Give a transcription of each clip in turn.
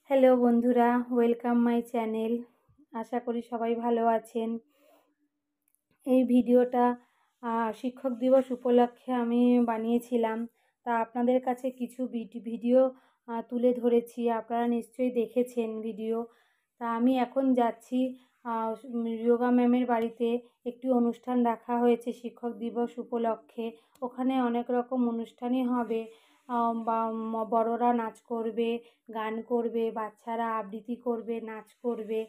Hello বন্ধুরা, welcome my channel. আশা করি সবাই ভালো আছেন। এই ভিডিওটা শিক্ষক দিবস উপলক্ষে আমি বানিয়েছিলাম। তা আপনাদের কাছে কিছু ভিডিও তুলে ধরেছি, আপনারা নিশ্চয়ই দেখেছেন ভিডিও। তা আমি এখন যাচ্ছি যোগা ম্যামের বাড়িতে। একটি অনুষ্ঠান রাখা হয়েছে শিক্ষক দিবস উপলক্ষে। ওখানে অনেক রকম অনুষ্ঠানই হবে। বা বড়রা নাচ করবে, গান করবে, বাচ্চারা আবৃত্তি করবে, নাচ করবে।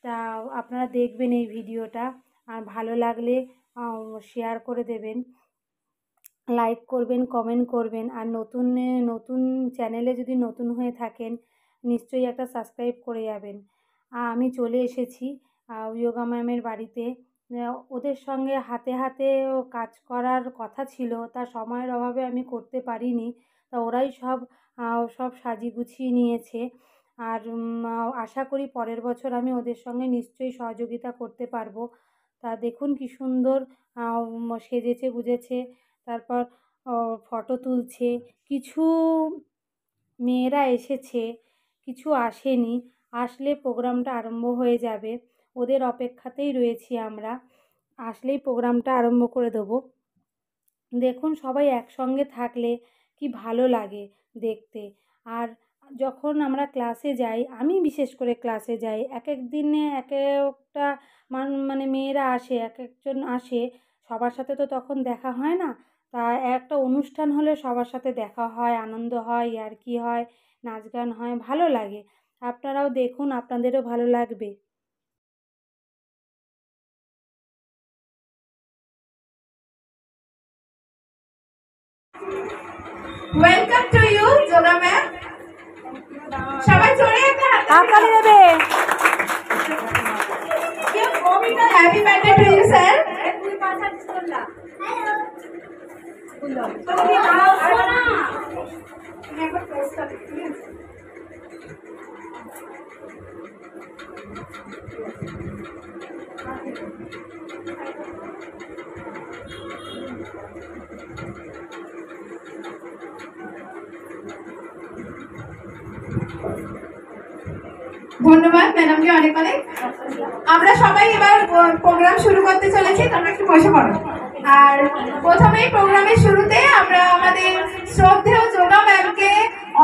তা আপনারা দেখবেন এই ভিডিওটা, আর ভালো লাগলে শেয়ার করে দেবেন, লাইক করবেন, কমেন্ট করবেন। আর নতুন চ্যানেলে যদি নতুন হয়ে থাকেন নিশ্চয়ই একটা সাবস্ক্রাইব করে যাবেন। আমি চলে এসেছি যোগা ম্যামের বাড়িতে। ওদের সঙ্গে হাতে হাতে কাজ করার কথা ছিল, তা সময়ের অভাবে আমি করতে পারিনি। তা ওরাই সব সাজিয়ে গুছিয়ে নিয়েছে। আর আশা করি পরের বছর আমি ওদের সঙ্গে নিশ্চয়ই সহযোগিতা করতে পারবো। তা দেখুন কি সুন্দর সেজেছে গুজেছে। তারপর ফটো তুলছে। কিছু মেয়েরা এসেছে, কিছু আসেনি। আসলে প্রোগ্রামটা আরম্ভ হয়ে যাবে। ওদের অপেক্ষাতেই রয়েছি আমরা। আসলেই প্রোগ্রামটা আরম্ভ করে দেবো। দেখুন সবাই একসঙ্গে থাকলে কি ভালো লাগে দেখতে। আর যখন আমরা ক্লাসে যাই, আমি বিশেষ করে ক্লাসে যাই, এক এক দিনে এক একটা মানে মেয়েরা আসে, এক একজন আসে। সবার সাথে তো তখন দেখা হয় না। তা একটা অনুষ্ঠান হলে সবার সাথে দেখা হয়, আনন্দ হয়, ইয়ার্কি হয়, নাচ গান হয়, ভালো লাগে। আপনারাও দেখুন, আপনাদেরও ভালো লাগবে। Welcome to you yoga ma'am. সবাই জোরে একটা হাততালি দেবে। Happy birthday to you sir. ধন্যবাদ ম্যাডামকে অনেক অনেক। আমরা সবাই এবার প্রোগ্রাম শুরু করতে চলেছি, তোমরা একটু বসে পড়ো। আর প্রথমেই প্রোগ্রামের শুরুতে আমরা আমাদের শ্রদ্ধেয় যোগা ম্যামকে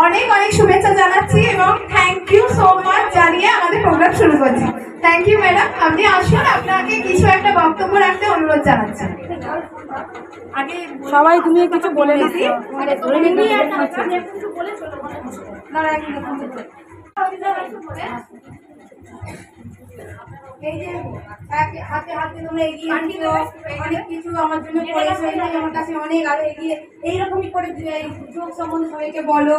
অনেক অনেক শুভেচ্ছা জানাচ্ছি এবং থ্যাংক ইউ সো মাচ জানিয়ে আমাদের প্রোগ্রাম শুরু করছি। থ্যাংক ইউ ম্যাডাম, আপনি আসুন, আপনাকে কিছু একটা বক্তব্য রাখতে অনুরোধ জানাচ্ছি। আগে সবাই তুমি কিছু বলে দিচ্ছি। এই যে হাতে হাতে তোমরা এগিয়ে আসছো, অনেক কিছু আমার জন্য করেছো, এটাই আমার কাছে অনেক। আরো এগিয়ে এইরকমই করে যোগ সম্বন্ধে সবাইকে বলো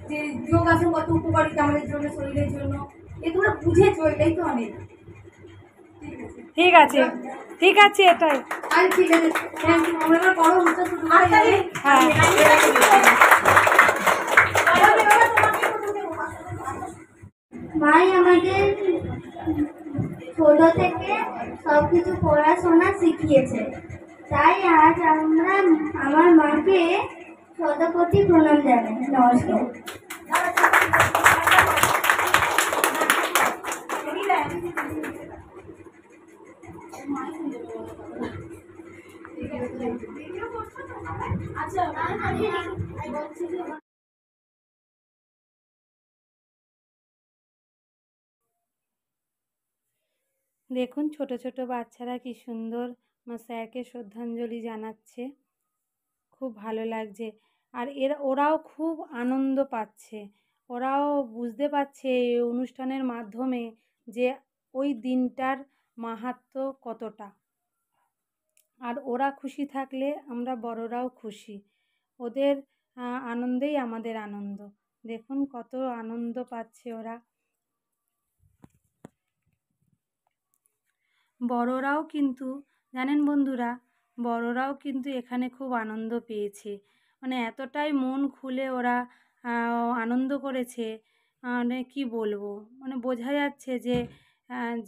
যে যোগ আসন কত উপকারিতা আমাদের জন্য, শরীরের জন্য। এগুলো বুঝেছো, এটাই তো অনেক। ঠিক আছে, ঠিক আছে, এটাই। আর ঠিক আছে, থ্যাংক ইউ। আমরা এবার করো হ্যাঁ, মাই আমাদের ছোট থেকে সবকিছু পড়াশোনা শিখিয়েছে, তাই আজ আমরা আমার মাকে শতকোটি প্রণাম জানাই। নমস্কার। দেখুন ছোট ছোট বাচ্চারা কি সুন্দর স্যারকে শ্রদ্ধাঞ্জলি জানাচ্ছে। খুব ভালো লাগছে। আর ওরাও খুব আনন্দ পাচ্ছে। ওরাও বুঝতে পারছে এই অনুষ্ঠানের মাধ্যমে যে ওই দিনটার মাহাত্ম্য কতটা। আর ওরা খুশি থাকলে আমরা বড়রাও খুশি। ওদের আনন্দেই আমাদের আনন্দ। দেখুন কত আনন্দ পাচ্ছে ওরা। বড়রাও কিন্তু জানেন বন্ধুরা, বড়রাও কিন্তু এখানে খুব আনন্দ পেয়েছে। মানে এতটাই মন খুলে ওরা আনন্দ করেছে, মানে কি বলবো, মানে বোঝা যাচ্ছে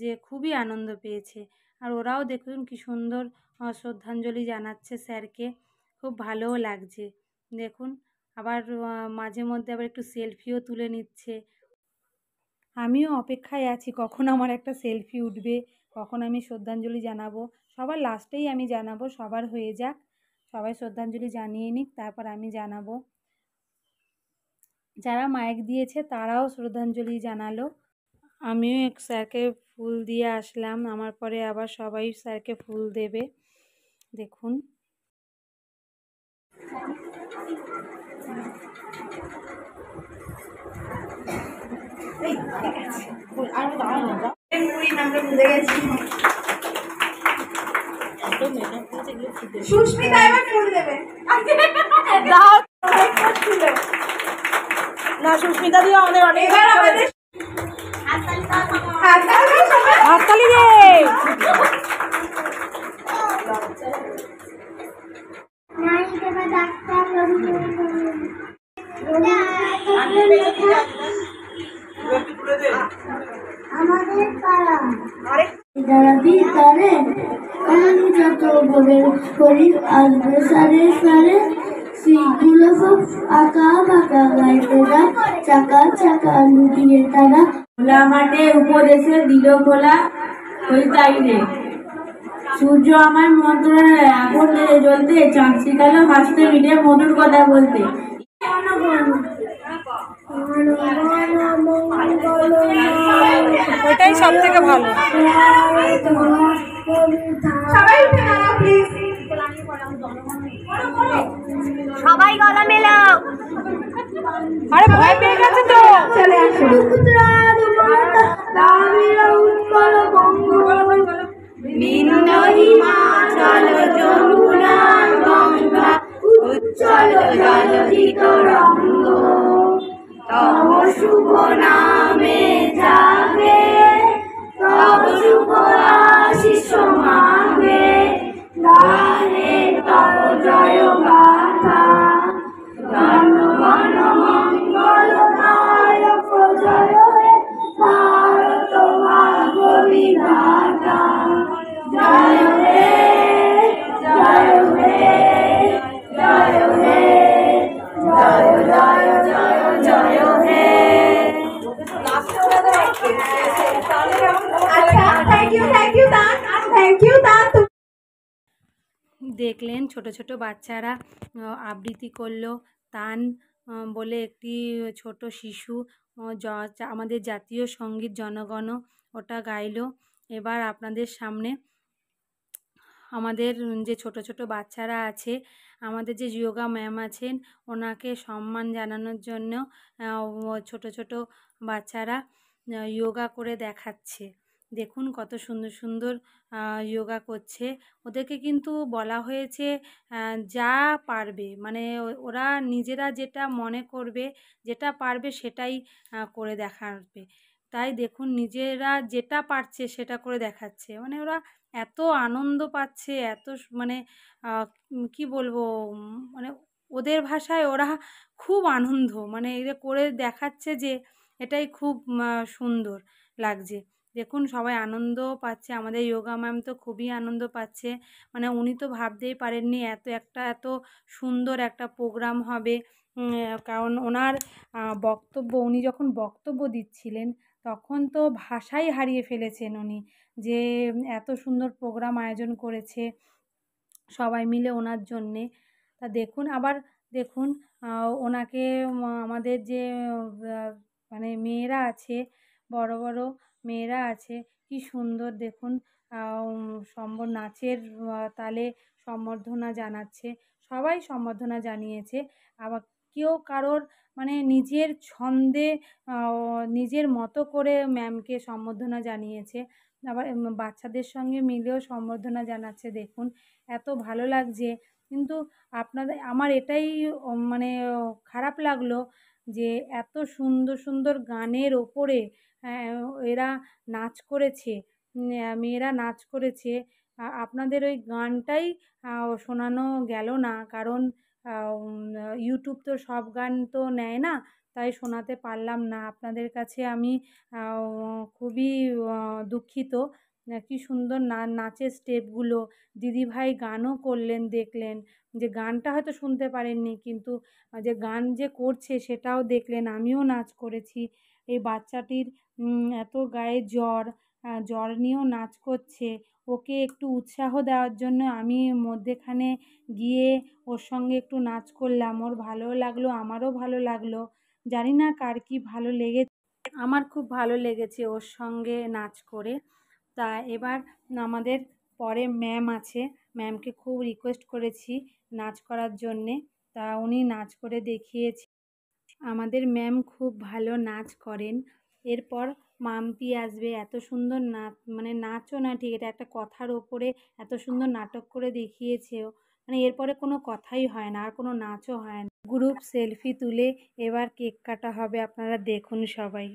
যে খুবই আনন্দ পেয়েছে। আর ওরাও দেখুন কি সুন্দর শ্রদ্ধাঞ্জলি জানাচ্ছে স্যারকে। খুব ভালোও লাগছে দেখুন। আবার মাঝে মধ্যে আবার একটু সেলফিও তুলে নিচ্ছে। আমিও অপেক্ষায় আছি কখন আমার একটা সেলফি উঠবে, কখন আমি শ্রদ্ধাঞ্জলি জানাবো। সবার লাস্টেই আমি জানাবো, সবার হয়ে যাক, সবাই শ্রদ্ধাঞ্জলি জানিয়ে নিক, তারপর আমি জানাবো। যারা মাইক দিয়েছে তারাও শ্রদ্ধাঞ্জলি জানালো। আমিও এক স্যারকে ফুল দিয়ে আসলাম, আমার পরে আবার সবাই স্যারকে ফুল দেবে। দেখুন সুস্মিতা এবার ফুল দেবে। না, সুস্মিতা দিয়ে আমাদের অনেক এবার আমাদের হাততালি রে। আমাদের পাড়া যারা ভিতরে আমি যত বলে করি আসবে সারে সারে সিগুলো সব আঁকা বাঁকা গাইতে যায় চাকা চাকা লুটিয়ে তারা খোলা মাঠে উপদেশে দিল খোলা ওই তাই রে সূর্য আমার মন্ত্রে আগুন লেগে জ্বলতে চাঁদ শিখালো হাসতে মিটে মধুর কথা বলতে। ওটাই সব থেকে ভালো। সবাই উঠে দাঁড়াও প্লিজ। সবাই গলা মেলাও আরে ভয় পেয়ে গেছে তো। চলে আসো। ভিন্ন হিমাচল যমুনা গঙ্গা উচ্চল জলধিত রঙ্গ তব শুভ নামে জাগে তব শুভ আশিস মাগে গানে তব জয় গাথা জন গণ মঙ্গল নায়ক জয় হে ভারত ভাগ্য বিধাতা জয় হে জয় হে জয় হে জয় জয় জয় জয় হে। আচ্ছা, থ্যাংক ইউ দান, থ্যাংক ইউ দান। দেখলেন ছোট ছোট বাচ্চারা আবৃত্তি করলো। তান বলে একটি ছোট শিশু আমাদের জাতীয় সঙ্গীত জনগণ ওটা গাইলো। এবার আপনাদের সামনে আমাদের যে ছোট ছোট বাচ্চারা আছে, আমাদের যে যোগা ম্যাম আছেন, ওনাকে সম্মান জানানোর জন্য ছোট ছোট বাচ্চারা যোগা করে দেখাচ্ছে। দেখুন কত সুন্দর সুন্দর যোগা করছে। ওদেরকে কিন্তু বলা হয়েছে যা পারবে, মানে ওরা নিজেরা যেটা মনে করবে, যেটা পারবে সেটাই করে দেখাবে। তাই দেখুন নিজেরা যেটা পারছে সেটা করে দেখাচ্ছে, মানে ওরা এত আনন্দ পাচ্ছে, এত মানে কি বলবো, মানে ওদের ভাষায় ওরা খুব আনন্দ, মানে এটা করে দেখাচ্ছে যে এটাই খুব সুন্দর লাগছে। দেখুন সবাই আনন্দ পাচ্ছে, আমাদের যোগা ম্যাম তো খুবই আনন্দ পাচ্ছে। মানে উনি তো ভাবতেই পারেননি এত সুন্দর একটা প্রোগ্রাম হবে। কারণ ওনার বক্তব্য, উনি যখন বক্তব্য দিচ্ছিলেন তখন তো ভাষাই হারিয়ে ফেলেছেন উনি, যে এত সুন্দর প্রোগ্রাম আয়োজন করেছে সবাই মিলে ওনার জন্যে। তা দেখুন আবার দেখুন ওনাকে আমাদের যে মানে মেয়েরা আছে, বড় বড় মেয়েরা আছে, কি সুন্দর দেখুন নাচের তালে সম্বর্ধনা জানাচ্ছে। সবাই সম্বর্ধনা জানিয়েছে। আবার কেউ কারোর মানে নিজের ছন্দে নিজের মতো করে ম্যামকে সম্বর্ধনা জানিয়েছে। আবার বাচ্চাদের সঙ্গে মিলেও সম্বর্ধনা জানাচ্ছে। দেখুন এত ভালো লাগছে। কিন্তু আমার এটাই মানে খারাপ লাগলো যে এত সুন্দর সুন্দর গানের ওপরে এরা নাচ করেছে, মেয়েরা নাচ করেছে, আপনাদের ওই গানটাই শোনানো গেল না। কারণ ইউটিউব তো সব গান তো নেয় না, তাই শোনাতে পারলাম না। আপনাদের কাছে আমি খুবই দুঃখিত কি সুন্দর নাচের স্টেপগুলো। দিদিভাই গানও করলেন, দেখলেন যে গানটা হয়তো শুনতে পারেননি, কিন্তু যে গান যে করছে সেটাও দেখলেন। আমিও নাচ করেছি। এই বাচ্চাটির এত গায়ে জ্বর, জ্বর নিয়েও নাচ করছে। ওকে একটু উৎসাহ দেওয়ার জন্য আমি মধ্যেখানে গিয়ে ওর সঙ্গে একটু নাচ করলাম। ওর ভালোও লাগলো, আমারও ভালো লাগলো। জানি না কার কী ভালো লেগেছে, আমার খুব ভালো লেগেছে ওর সঙ্গে নাচ করে। তা এবার আমাদের পরে ম্যাম আছে, ম্যামকে খুব রিকোয়েস্ট করেছি নাচ করার জন্যে, তা উনি নাচ করে দেখিয়েছে। আমাদের ম্যাম খুব ভালো নাচ করেন। এরপর মাম্পি আসবে। এত সুন্দর নাচ, মানে নাচও না ঠিক, এটা একটা কথার ওপরে এত সুন্দর নাটক করে দেখিয়েছে। মানে এরপরে কোনো কথাই হয় না, আর কোনো নাচও হয় না। গ্রুপ সেলফি তুলে এবার কেক কাটা হবে, আপনারা দেখুন সবাই।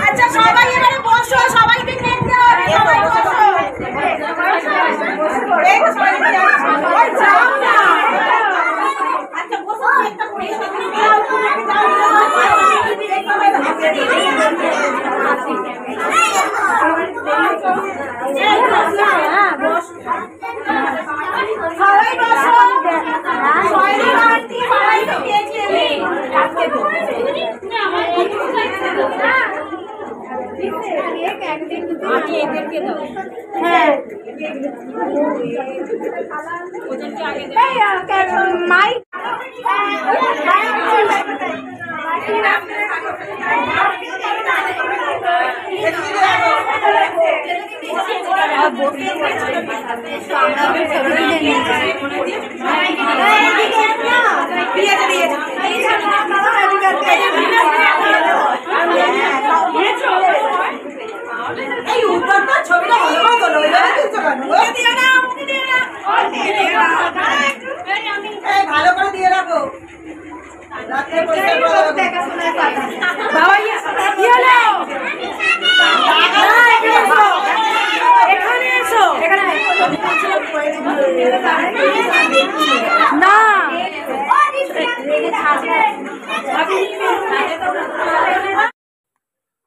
আচ্ছা সবাই এবারে বসো, সবাইকে কেক দেওয়া হবে, সবাই বসো। আচ্ছা বসো, একটা সবাই বসো, সবাই কেক দেবে। হ্যাঁ মাইক এই উত্তরটা ছবিটা ভালো করে ভালো করে দিয়ে রাখো।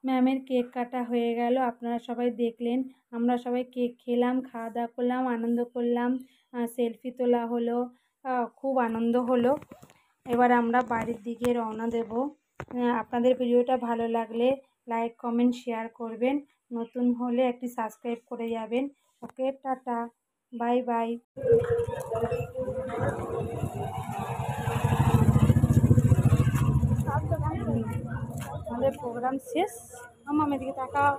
ম্যামের কেক কাটা হয়ে গেল, আপনারা সবাই দেখলেন। আমরা সবাই কেক খেলাম, খাওয়া দাওয়া করলাম, আনন্দ করলাম, সেলফি তোলা হলো, খুব আনন্দ হলো। এবার আমরা বাড়ির দিকে রওনা দেব। আপনাদের ভিডিওটা ভালো লাগলে লাইক কমেন্ট শেয়ার করবেন, নতুন হলে একটি সাবস্ক্রাইব করে যাবেন। ওকে, টাটা, বাই বাই। আমাদের প্রোগ্রাম শেষ। আমার এদিকে তাকাও।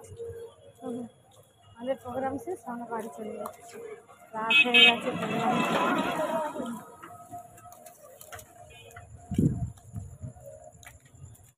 আমাদের প্রোগ্রাম শেষ, আমরা বাড়ি চলে যাচ্ছি। রাত হয়ে গেছে।